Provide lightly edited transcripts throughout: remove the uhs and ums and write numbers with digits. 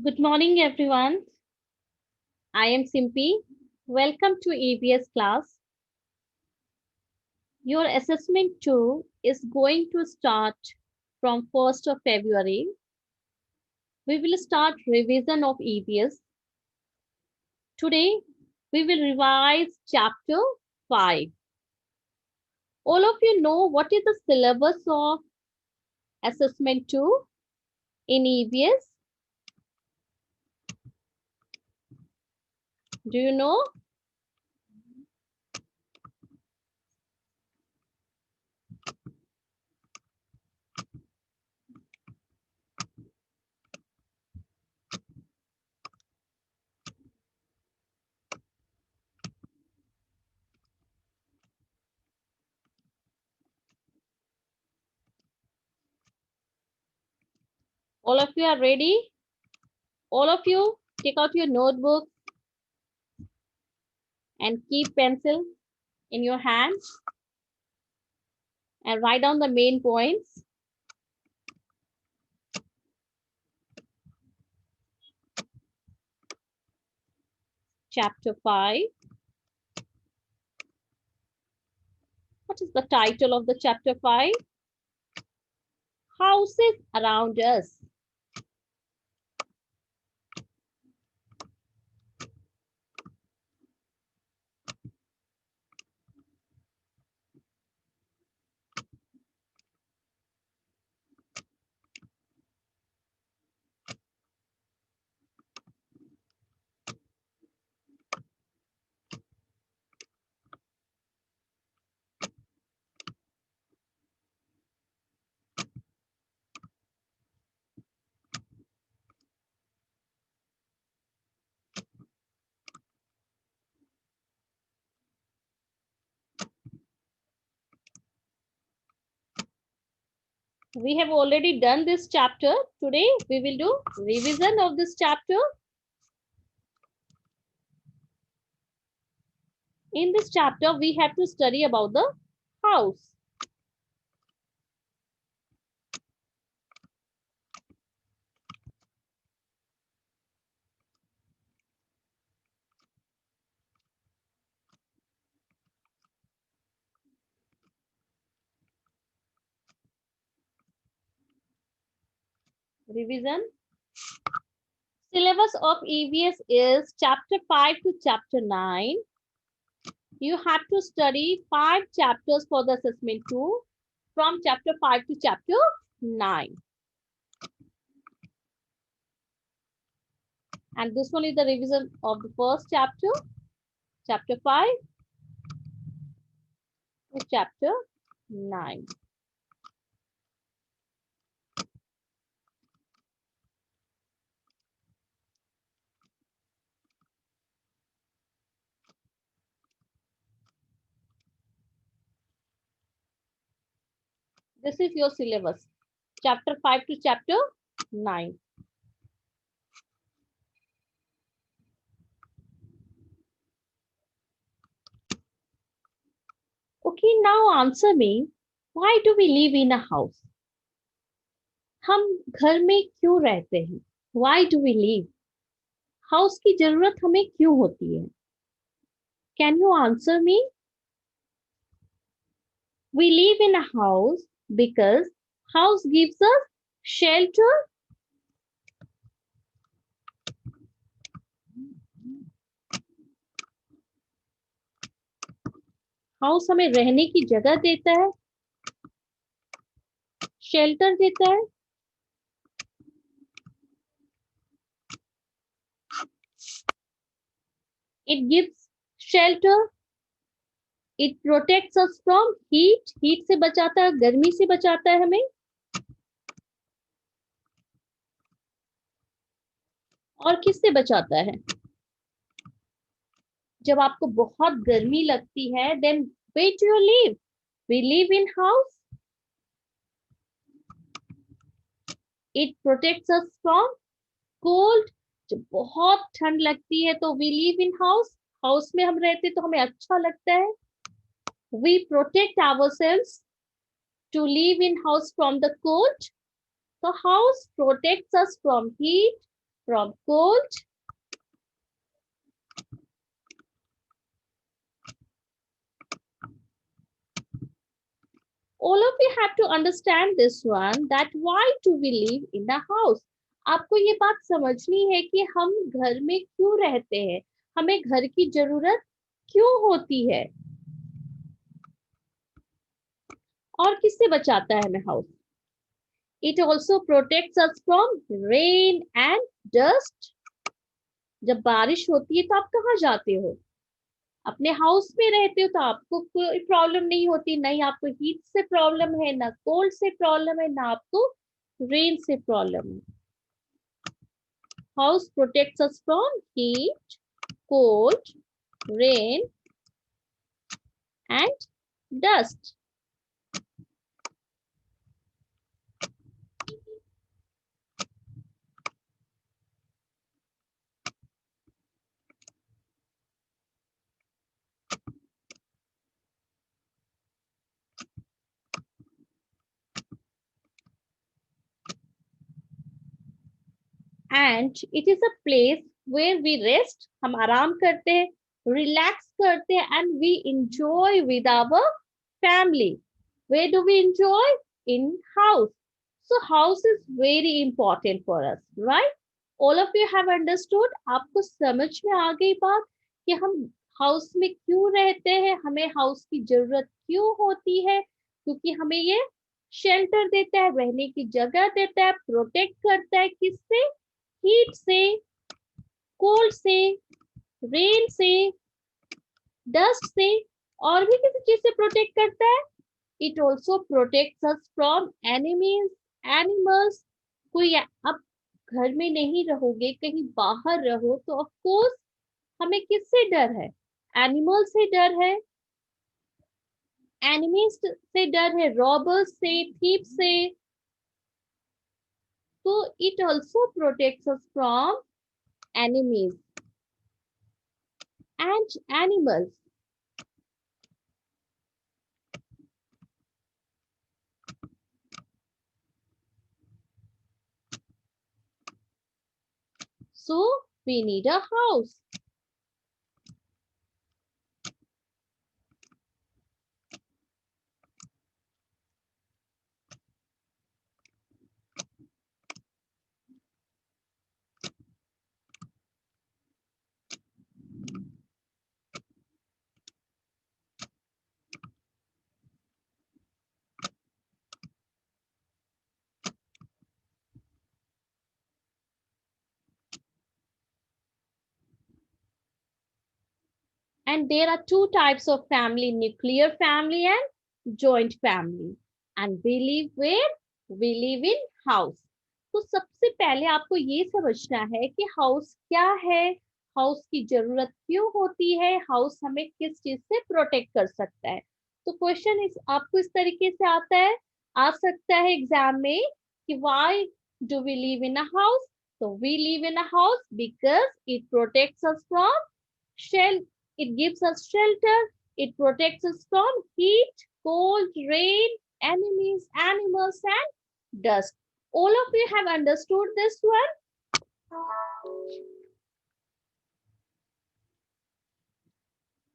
Good morning, everyone. I am Simpi. Welcome to EBS class. Your assessment 2 is going to start from 1st of February. We will start revision of EBS. Today, we will revise chapter 5. All of you know what is the syllabus of assessment 2 in EBS? Do you know? All of you are ready? All of you take out your notebook and keep pencil in your hands and write down the main points. Chapter 5. What is the title of the chapter 5? Houses around us. We have already done this chapter. Today we will do revision of this chapter. In this chapter, we have to study about the house. Revision. Syllabus of EVS is chapter 5 to chapter 9. You have to study 5 chapters for the assessment 2 from chapter 5 to chapter 9. And this one is the revision of the first chapter, chapter 5 to chapter 9. This is your syllabus, chapter 5 to chapter 9. Okay, now answer me, why do we live in a house? हम घर में क्यों रहते हैं? Why do we live? House की जरूरत हमें क्यों होती है? Can you answer me? We live in a house because house gives us shelter. House हमें रहने की जगह देता है, शेल्टर देता है. It gives shelter. It protects us from heat. Heat से बचाता है, गर्मी से बचाता है हमें. और किससे बचाता है? जब आपको बहुत गर्मी लगती है, then where do you live? We live in house. It protects us from cold. जब बहुत ठंड लगती है तो we live in house. House में हम रहते तो हमें अच्छा लगता है. We protect ourselves to live in house from the cold. The house protects us from heat. from cold. All of you have to understand this one, that why do we live in a house? आपको ये बात समझनी है कि हम घर में क्यों रहते हैं, हमें घर की जरूरत क्यों होती है, और किससे बचाता है हमें house? It also protects us from rain and dust. जब बारिश होती है तो आप कहाँ जाते हो? अपने हाउस में रहते हो, तो आपको कोई प्रॉब्लम नहीं होती, नहीं आपको हीट से प्रॉब्लम है, ना कोल्ड से प्रॉब्लम है, ना आपको रेन से प्रॉब्लम है. House protects us from heat, cold, rain and dust. And it is a place where we rest, हम आराम करते हैं, रिलैक्स करते हैं, and we enjoy with our family. Where do we enjoy? In house. So house is very important for us, right? All of you have understood. आपको समझ में आ गई बात कि हम हाउस में क्यों रहते हैं, हमें हाउस की जरूरत क्यों होती है? क्योंकि हमें ये शेल्टर देता है, रहने की जगह देता है, प्रोटेक्ट करता है, किससे? हीट से, कोल्ड से, रेन से, डस्ट से, और भी किसी चीज से प्रोटेक्ट करता है. It also protects us from enemies, animals. कोई अब घर में नहीं रहोगे, कहीं बाहर रहो, तो ऑफ कोर्स हमें किससे डर है? एनिमल से डर है, एनिमीज से डर है, रॉबर्स से, थीप से. तो it also protects us from enemies and animals. So we need a house. And there are two types of family, nuclear family and joint family. And we live where? We live in house. तो सबसे पहले आपको ये समझना है कि house क्या है, हाउस की जरूरत क्यों होती है, हाउस हमें किस चीज से प्रोटेक्ट कर सकता है. तो क्वेश्चन इस आपको इस तरीके से आता है, आ सकता है एग्जाम में कि why do we live in a house? तो we live in a house because it protects us from shell. It gives us shelter. It protects us from heat, cold, rain, enemies, animals, and dust. All of you have understood this one?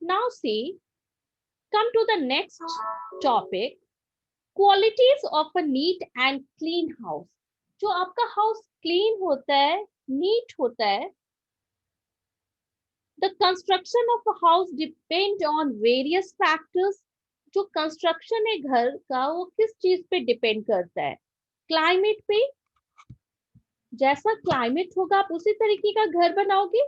Now see, come to the next topic. Qualities of a neat and clean house. जो आपका house clean होता है, NEET होता है. The construction of a house depend on various factors. जो construction है घर का, वो किस चीज पे डिपेंड करता है? क्लाइमेट पे. जैसा क्लाइमेट होगा आप उसी तरीके का घर बनाओगे.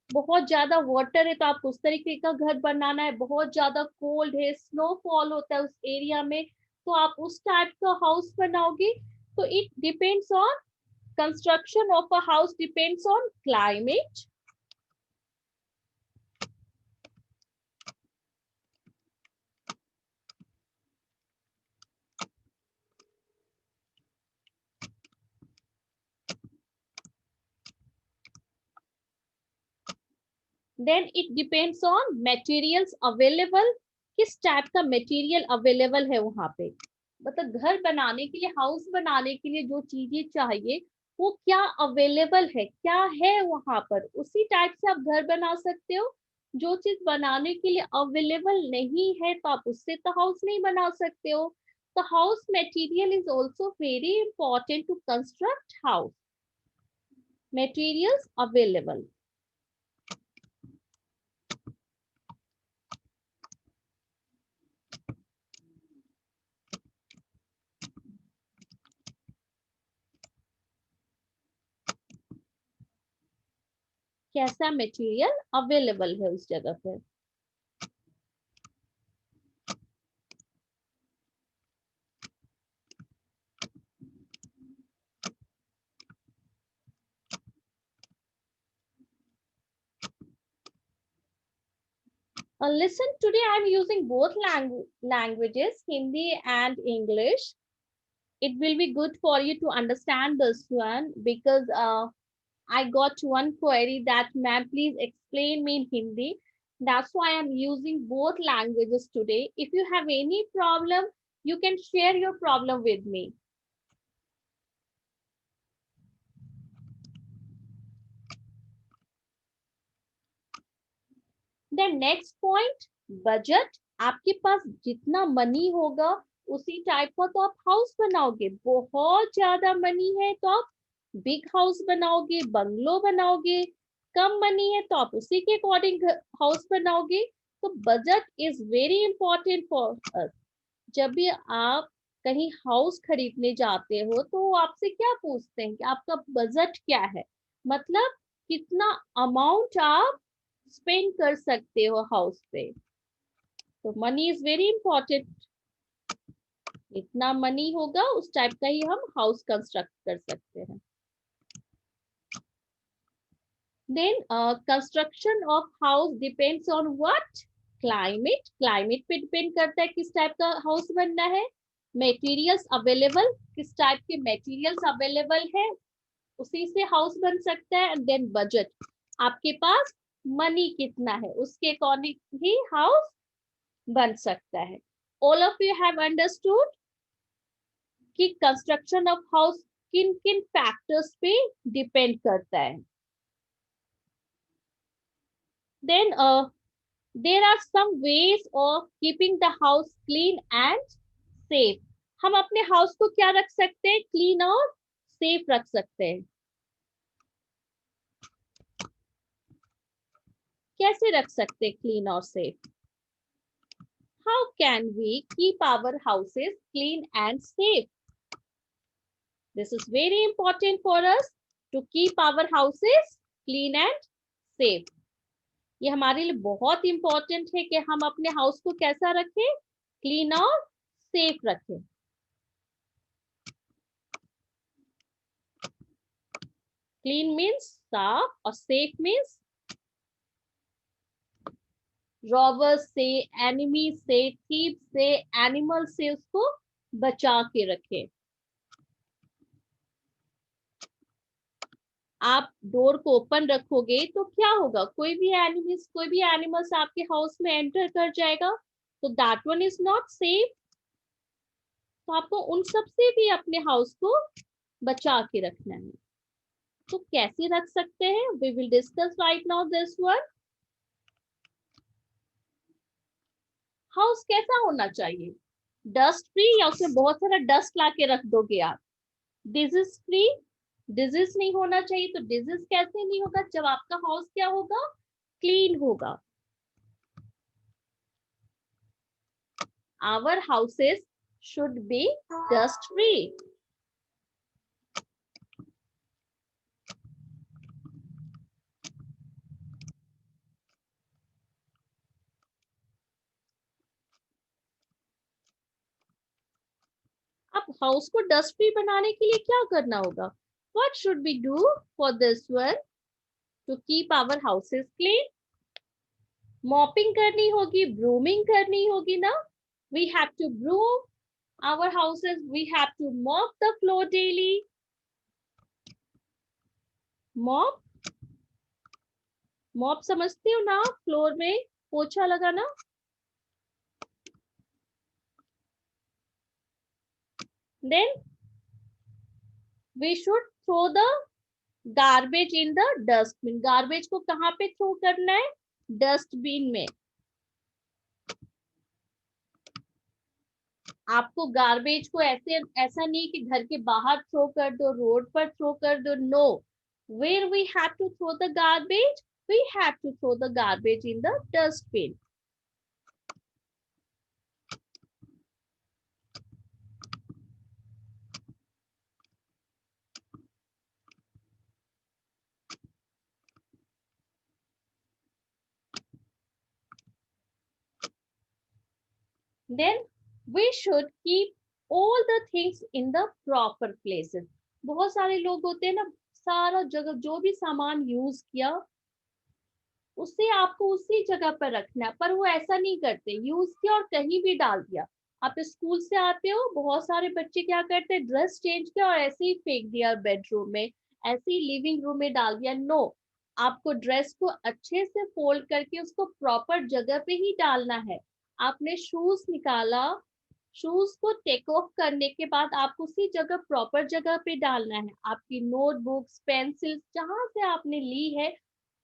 बहुत ज्यादा वाटर है तो आप उस तरीके का घर बनाना है, बहुत ज्यादा कोल्ड है, स्नोफॉल होता है उस एरिया में, तो आप उस टाइप का हाउस बनाओगे. तो it depends on, construction of a house depends on climate. Then it depends on materials available. किस टाइप का मटेरियल अवेलेबल है वहां पे. मतलब घर बनाने के लिए, हाउस बनाने के लिए जो चीजें चाहिए वो क्या अवेलेबल है, क्या है वहां पर, उसी टाइप से आप घर बना सकते हो। जो चीज बनाने के लिए अवेलेबल नहीं है तो आप उससे तो हाउस नहीं बना सकते हो। तो house material is also very important to construct house. Materials available. कैसा मटेरियल अवेलेबल है उस जगह पर। Listen, today I'm using both languages, Hindi and English. It will be good for you to understand this one because I got one query that, ma'am, please explain me in Hindi. That's why I'm using both languages today. If you have any problem, you can share your problem with me. The next point, budget. आपके पास जितना money होगा उसी type का तो आप house बनाओगे। बहुत ज्यादा मनी है तो आप बिग हाउस बनाओगे, बंगलो बनाओगे। कम मनी है तो आप उसी के अकॉर्डिंग हाउस बनाओगे। तो budget is very important for अस। जब भी आप कहीं हाउस खरीदने जाते हो तो वो आपसे क्या पूछते हैं कि आपका बजट क्या है, मतलब कितना अमाउंट आप स्पेंड कर सकते हो हाउस पे। तो मनी इज वेरी इंपॉर्टेंट। इतना मनी होगा उस टाइप का ही हम हाउस कंस्ट्रक्ट कर सकते हैं। Then construction of house depends on what? Climate. Climate पे डिपेंड करता है किस टाइप का हाउस बनना है। मटेरियल्स अवेलेबल, किस टाइप के मटेरियल्स अवेलेबल है उसी से हाउस बन सकता है। एंड देन बजट, आपके पास मनी कितना है उसके अकॉर्डिंग ही हाउस बन सकता है। All of you have understood कि कंस्ट्रक्शन ऑफ हाउस किन किन फैक्टर्स पे डिपेंड करता है। Then there are some ways of keeping the house clean and safe. हम अपने हाउस को क्या रख सकते हैं? क्लीन और सेफ रख सकते हैं। कैसे रख सकते हैं क्लीन और safe? How can we keep our houses clean and safe? This is very important for us to keep our houses clean and safe. ये हमारे लिए बहुत इंपॉर्टेंट है कि हम अपने हाउस को कैसा रखें? क्लीन और सेफ रखें। क्लीन मीन्स साफ और सेफ मीन्स रॉबर्स से, एनिमी से, थीव से, एनिमल से उसको बचा के रखें। आप डोर को ओपन रखोगे तो क्या होगा? कोई भी एनिमल्स आपके हाउस में एंटर कर जाएगा तो that one is not safe. तो आपको उन सब से भी अपने हाउस को बचा के रखना है। तो कैसे रख सकते हैं? We will discuss right now this one. House कैसा होना चाहिए? डस्ट फ्री या उसमें बहुत सारा डस्ट ला के रख दोगे आप? Disease free. डिजीज नहीं होना चाहिए। तो डिजीज कैसे नहीं होगा? जब आपका हाउस क्या होगा? क्लीन होगा। Our houses should be dust free. अब हाउस को डस्ट फ्री बनाने के लिए क्या करना होगा? What should we do for this one to keep our houses clean? Mopping करनी होगी, brooming करनी होगी ना? We have to broom our houses. We have to mop the floor daily. Mop, mop समझते हो ना? फ्लोर में पोछा लगाना। Then we should throw the garbage in the dustbin. Garbage को कहाँ पे थ्रो करना है? डस्टबिन में। आपको गार्बेज को ऐसे ऐसा नहीं कि घर के बाहर थ्रो कर दो, रोड पर थ्रो कर दो, no. Where we have to throw the garbage? We have to throw the garbage in the dustbin. Then we should keep all the things in the proper places. बहुत सारे लोग होते हैं ना, सारा जगह जो भी सामान यूज किया उसे आपको उसी जगह पर रखना है, पर वो ऐसा नहीं करते। यूज किया और कहीं भी डाल दिया। आप स्कूल से आते हो, बहुत सारे बच्चे क्या करते हैं, ड्रेस चेंज किया और ऐसे ही फेंक दिया बेडरूम में, ऐसे ही लिविंग रूम में डाल दिया। नो, आपको ड्रेस को अच्छे से फोल्ड करके उसको प्रॉपर जगह पे ही डालना है। आपने शूज निकाला, शूज को टेक ऑफ करने के बाद आप उसी जगह प्रॉपर जगह पे डालना है। आपकी नोटबुक्स, पेंसिल्स जहां से आपने ली है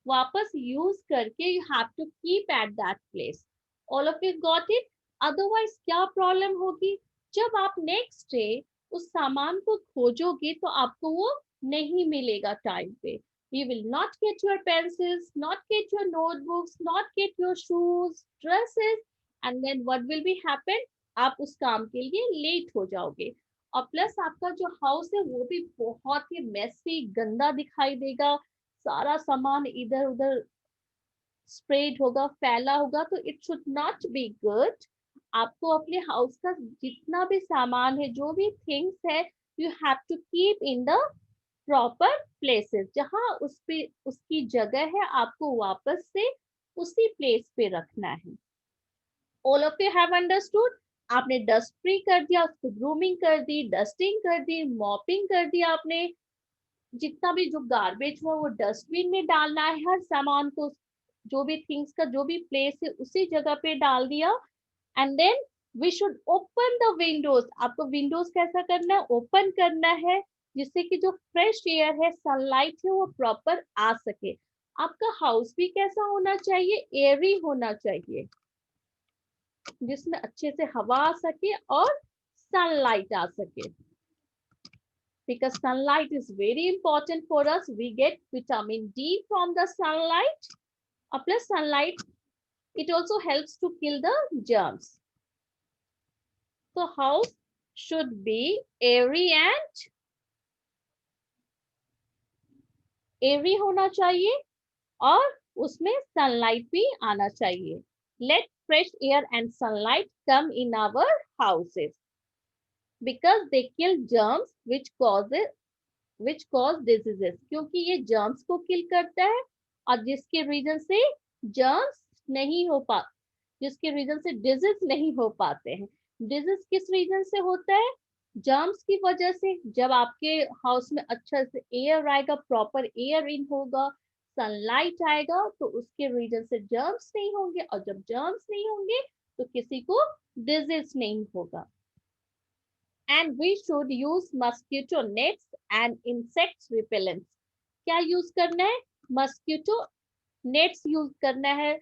वापस यूज करके you have to keep at that place. All of you got it? Otherwise क्या प्रॉब्लम होगी, जब आप नेक्स्ट डे उस सामान को खोजोगे तो आपको वो नहीं मिलेगा टाइम पे। You will not get your pencils, not get your notebooks, not get your shoes, dresses, and then what will be happen? आप उस काम के लिए लेट हो जाओगे। और प्लस आपका जो हाउस है वो भी बहुत ही मेसी, गंदा दिखाई देगा। सारा सामान इधर उधर स्प्रेड होगा, फैला होगा, तो it should not be good. आपको अपने हाउस का जितना भी सामान है, जो भी थिंग्स है, you have to keep in the proper places. जहां उस पे उसकी जगह है, आपको वापस से उसी प्लेस पे रखना है। All of you have understood? आपने डस्ट फ्री कर दिया, उसको ग्रूमिंग कर दी, डस्टिंग कर दी, मॉपिंग कर दिया आपने। जितना भी जो गार्बेज हुआ वो डस्टबिन में डालना है, हर सामान को, जो भी थिंग्स का जो भी प्लेस है उसी जगह पे डाल दिया। And then we should open the windows. आपको विंडोज कैसा करना है? ओपन करना है, जिससे कि जो फ्रेश एयर है, सनलाइट है, वो प्रॉपर आ सके। आपका हाउस भी कैसा होना चाहिए? एयरी होना चाहिए, जिसमें अच्छे से हवा आ सके और सनलाइट आ सके। Because sunlight is very important for us. We get vitamin D from the sunlight. Plus sunlight, it also helps to kill the germs. So house should be airy होना चाहिए और उसमें sunlight भी आना चाहिए. Let fresh air and sunlight come in our houses because they kill germs which cause diseases. क्योंकि ये germs को kill करता है और जिसके रीजन से germs नहीं हो पा जिसके रीजन से डिजीज नहीं हो पाते हैं। डिजीज किस रीजन से होता है? जर्म्स की वजह से। जब आपके हाउस में अच्छा से एयर आएगा, प्रॉपर एयर इन होगा, सनलाइट आएगा, तो उसके रीजन से जर्म्स नहीं होंगे, और जब जर्म्स नहीं होंगे तो किसी को डिजीज नहीं होगा। And we should use mosquito nets and insect repellents. क्या यूज करना है? मस्किटो नेट्स यूज करना है।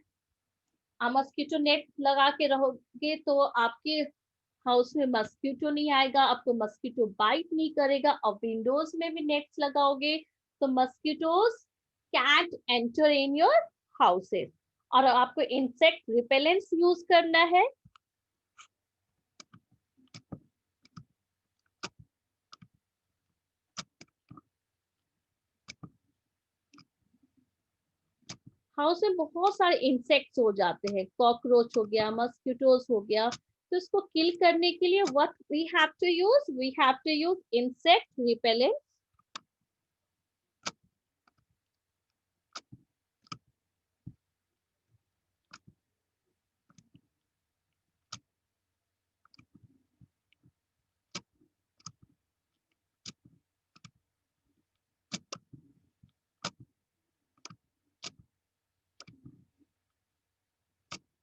आप मस्किटो नेट लगा के रहोगे तो आपके हाउस में मस्किटो नहीं आएगा, आपको मस्किटो बाइट नहीं करेगा। और विंडोज में भी नेट्स लगाओगे तो mosquitoes can't enter in your houses. और आपको इंसेक्ट रिपेलेंट्स यूज करना है। हाउस में बहुत सारे इंसेक्ट्स हो जाते हैं, कॉकरोच हो गया, मस्किटोज हो गया, तो इसको किल करने के लिए what we have to use insect repellent.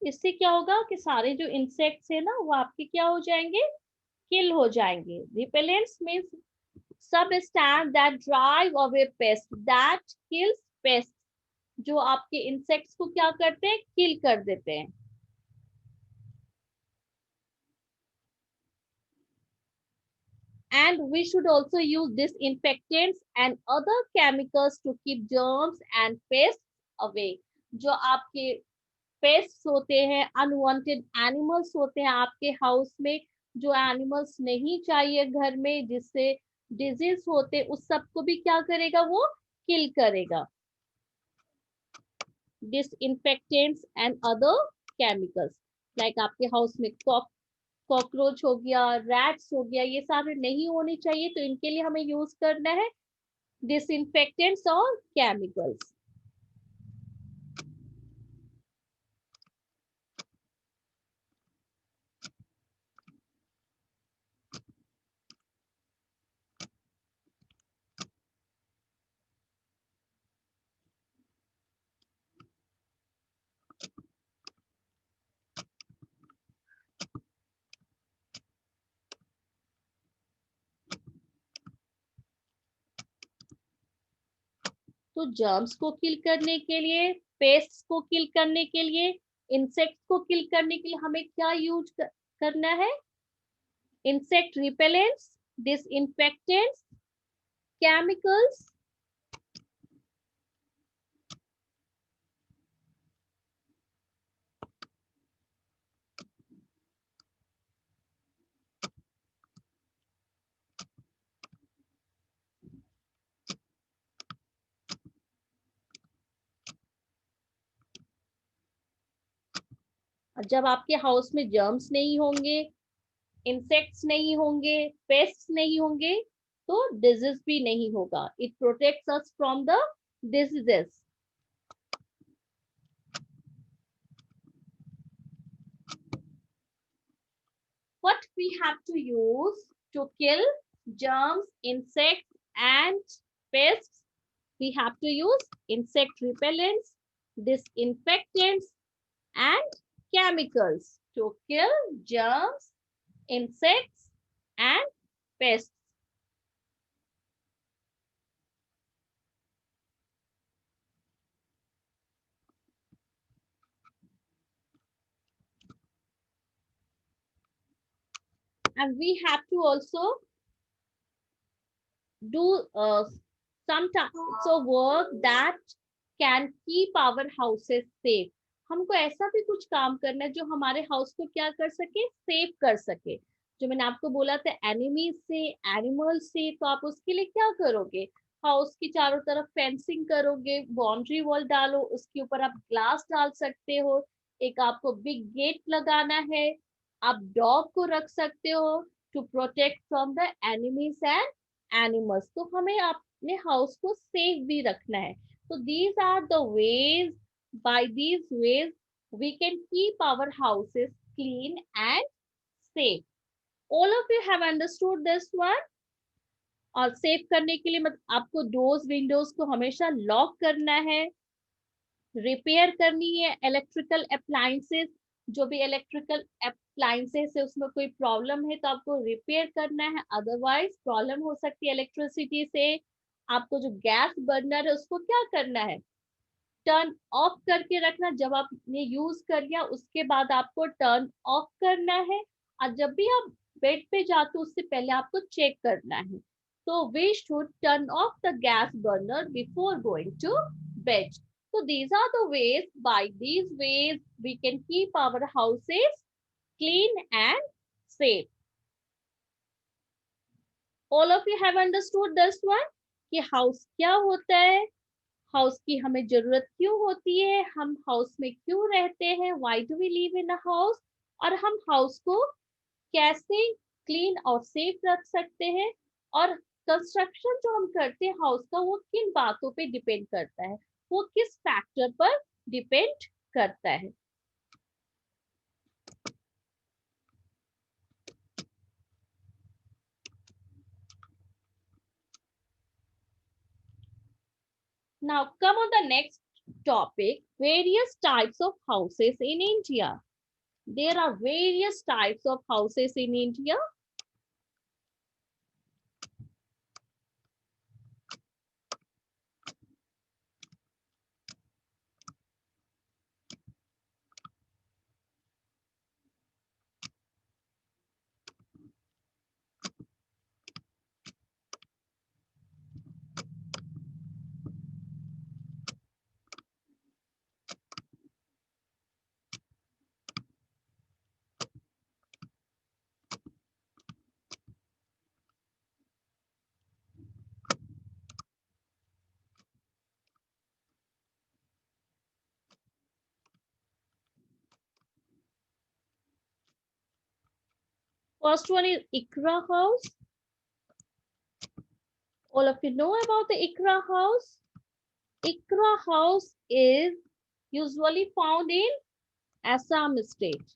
इससे क्या होगा कि सारे जो इंसेक्ट्स है ना, वो आपके क्या हो जाएंगे? किल हो जाएंगे। Repellents means substance that drive away pests, that kills pests, जो आपके इंसेक्ट्स को क्या करते हैं, किल कर देते हैं. And we should also use disinfectants and other chemicals to keep germs and pests away. जो आपके पेस्ट्स होते हैं, अनवांटेड एनिमल्स होते हैं आपके हाउस में, जो एनिमल्स नहीं चाहिए घर में, जिससे डिजीज होते, उस सबको भी क्या करेगा, वो किल करेगा. Disinfectants and other chemicals, like आपके हाउस में कॉकरोच हो गया, रैट्स हो गया, ये सारे नहीं होने चाहिए, तो इनके लिए हमें यूज करना है डिसइंफेक्टेंट्स और केमिकल्स. तो जर्म्स को किल करने के लिए, पेस्ट्स को किल करने के लिए, इंसेक्ट्स को किल करने के लिए हमें क्या यूज करना है, इंसेक्ट रिपेलेंट्स, डिसइंफेक्टेंट्स, केमिकल्स. जब आपके हाउस में जर्म्स नहीं होंगे, इंसेक्ट्स नहीं होंगे, पेस्ट्स नहीं होंगे, तो डिजीज भी नहीं होगा. It protects us from the diseases. What we have to use to kill germs, insects, and pests? We have to use insect repellents, disinfectants, and chemicals to kill germs, insects, and pests. And we have to also do some types of work that can keep our houses safe. हमको ऐसा भी कुछ काम करना है जो हमारे house को क्या कर सके, सेफ कर सके. जो मैंने आपको बोला था एनिमीज से, एनिमल से, तो आप उसके लिए क्या करोगे, हाउस की चारों तरफ फेंसिंग करोगे, बाउंड्री वॉल डालो, उसके ऊपर आप ग्लास डाल सकते हो, एक आपको बिग गेट लगाना है, आप डॉग को रख सकते हो to protect from the enemies and animals. तो हमें अपने हाउस को सेफ भी रखना है. So these are the ways, by these ways we can keep our houses clean and safe. All of you have understood this one. और safe करने के लिए आपको डोर्स विंडोज को हमेशा लॉक करना है, रिपेयर करनी है इलेक्ट्रिकल अप्लायंसेस, जो भी इलेक्ट्रिकल अप्लायंसेस है उसमें कोई प्रॉब्लम है तो आपको रिपेयर करना है, अदरवाइज प्रॉब्लम हो सकती है इलेक्ट्रिसिटी से. आपको जो गैस बर्नर है उसको क्या करना है, टर्न ऑफ करके रखना. जब आपने यूज कर लिया उसके बाद आपको टर्न ऑफ करना है, और जब भी आप बेड पे जाते हो उससे पहले आपको चेक करना है. तो we should turn off the gas burner before going to bed. So these are the ways, by these ways we can keep our houses clean and safe. All of you have understood this one कि house क्या होता है, house की हमें जरूरत क्यों होती है, हम हाउस में क्यों रहते हैं, why do we live in a house, और हम हाउस को कैसे क्लीन और सेफ रख सकते हैं, और कंस्ट्रक्शन जो हम करते हैं हाउस का वो किन बातों पे डिपेंड करता है, वो किस फैक्टर पर डिपेंड करता है. Now come on the next topic, various types of houses in India. There are various types of houses in India. First one is Ikra house. All of you know about the Ikra house. Ikra house is usually found in Assam state.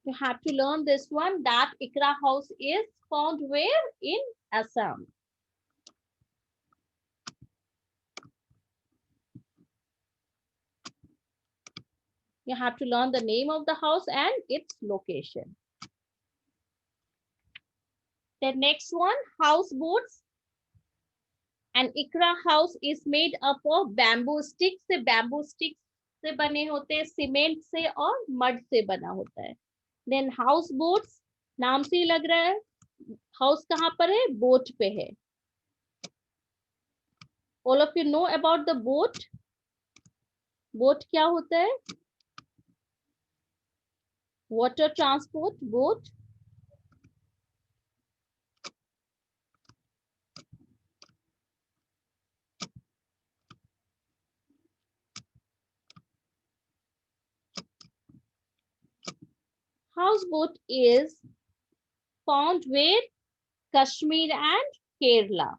You have to learn this one, that Ikra house is found where? In Assam. You have to learn the name of the house and its location. The next one, houseboats. An Ikra house is made up of bamboo sticks. से bamboo sticks से बने होते हैं, cement से और mud से बना होता है. Then houseboats, नाम से ही लग रहा है हाउस कहाँ पर है, बोट पे है. All of you know about the boat. Boat क्या होता है? Water transport, boat. Houseboat is found where? Kashmir and Kerala.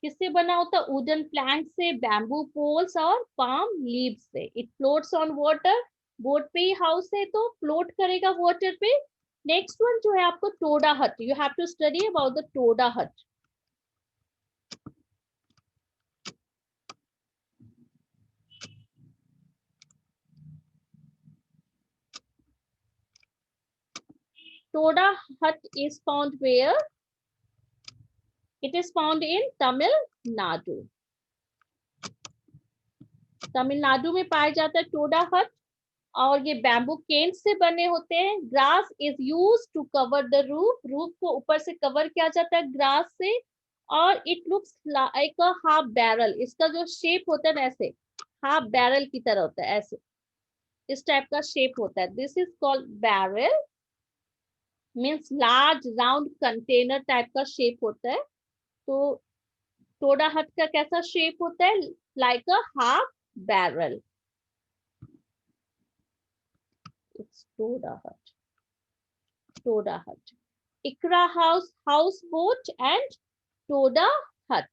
किससे बना होता है? वुडन प्लैंक से, बैम्बू पोल्स और पाम लीव्स से. It floats on water. Boat पे ही हाउस है तो फ्लोट करेगा वाटर पे. नेक्स्ट वन जो है आपको Toda hut. You have to study about the Toda hut. Toda हट is found where? It is found in Tamil Nadu. Tamil Nadu में पाया जाता है टोडा हट. और ये बैम्बू केन से बने होते हैं. Grass is use to cover the roof. Roof को ऊपर से कवर किया जाता है ग्रास से. और it looks like a half barrel. इसका जो शेप होता है ना, ऐसे हाफ बैरल की तरह होता है, ऐसे इस टाइप का शेप होता है. This is called barrel. Means large round container type का शेप होता है. तो टोडा हट का कैसा शेप होता है? Like a half barrel. It's Toda hut. Toda हट. Ikra house, houseboat, and Toda hut.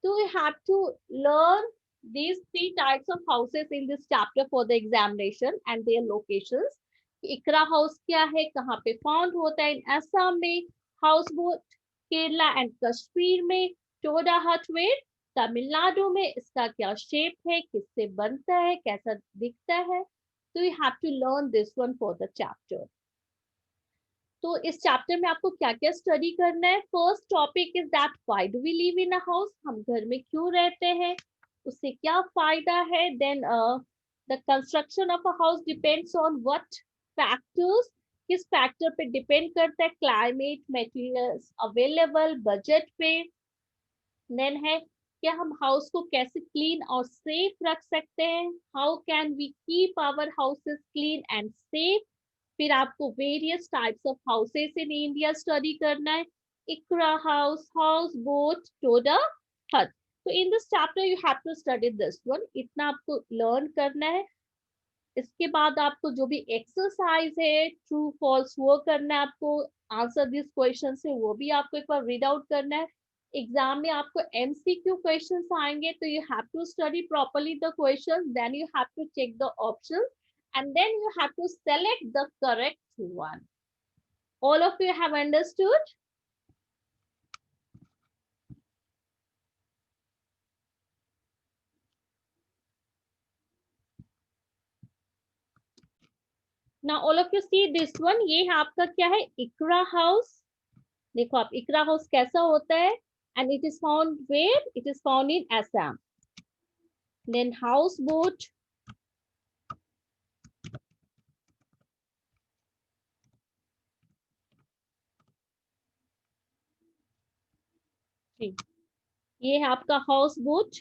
So we have to learn these three types of houses in this chapter for the examination and their locations. Ikra house क्या है, कहाँ पे found होता है? इन असम में. Houseboat Kerala and Kashmir में. टोडा हट में तमिलनाडु में. इसका क्या शेप है, किससे बनता है, कैसा दिखता है? तो you have to learn this one for the chapter. तो इस चैप्टर में आपको क्या क्या स्टडी करना है? First topic is that why do we live in a house. हम घर में क्यों रहते हैं, उससे क्या फायदा है. Then the construction of a house depends on what factors. किस फैक्टर पे डिपेंड करता है? क्लाइमेट, मटेरियल्स अवेलेबल, बजट पे. देन है क्या हम हाउस को कैसे क्लीन और सेफ रख सकते हैं? How can we keep our houses clean and safe. फिर आपको various types of houses in India study करना है. Ikra house, houseboat, Toda hut. तो in this chapter you have to study this one. इतना आपको लर्न करना है. इसके बाद आपको जो भी एक्सरसाइज है, ट्रू फॉल्स, वो करना है आपको. आंसर दिस क्वेश्चन है वो भी आपको एक बार रीड आउट करना है. एग्जाम में आपको एमसीक्यू क्वेश्चंस आएंगे तो you have to study properly the questions. Then you have to check the options and then you have to select the correct one. All of you have understood? Now all of you see this one. ये है आपका क्या है? Ikra house. देखो आप इकरा house कैसा होता है. And it is found where? It is found in Assam. Then houseboat. ये है आपका हाउस बोट.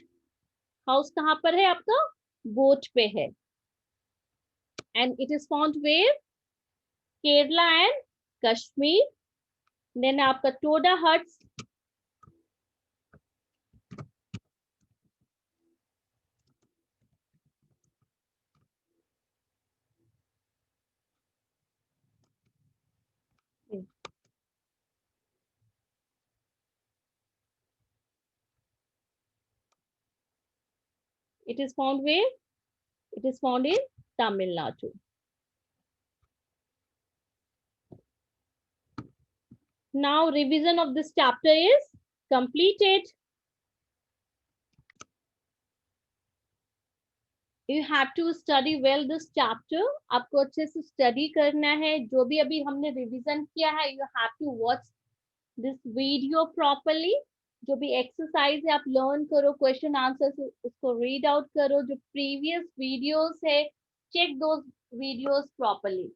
हाउस कहाँ पर है आपका? बोट पे है. And it is found where? Kerala and Kashmir. Then आपका Toda huts, it is found where? It is found in Tamil Nadu. Now revision of this chapter is completed. You have to study well this chapter. आपको अच्छे से study करना है. जो भी अभी हमने revision किया है, you have to watch this video properly. जो भी exercise है आप learn करो, question answers उसको read out करो. जो previous videos है, check those videos properly.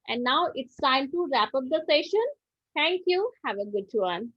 And now it's time to wrap up the session. Thank you. Have a good one.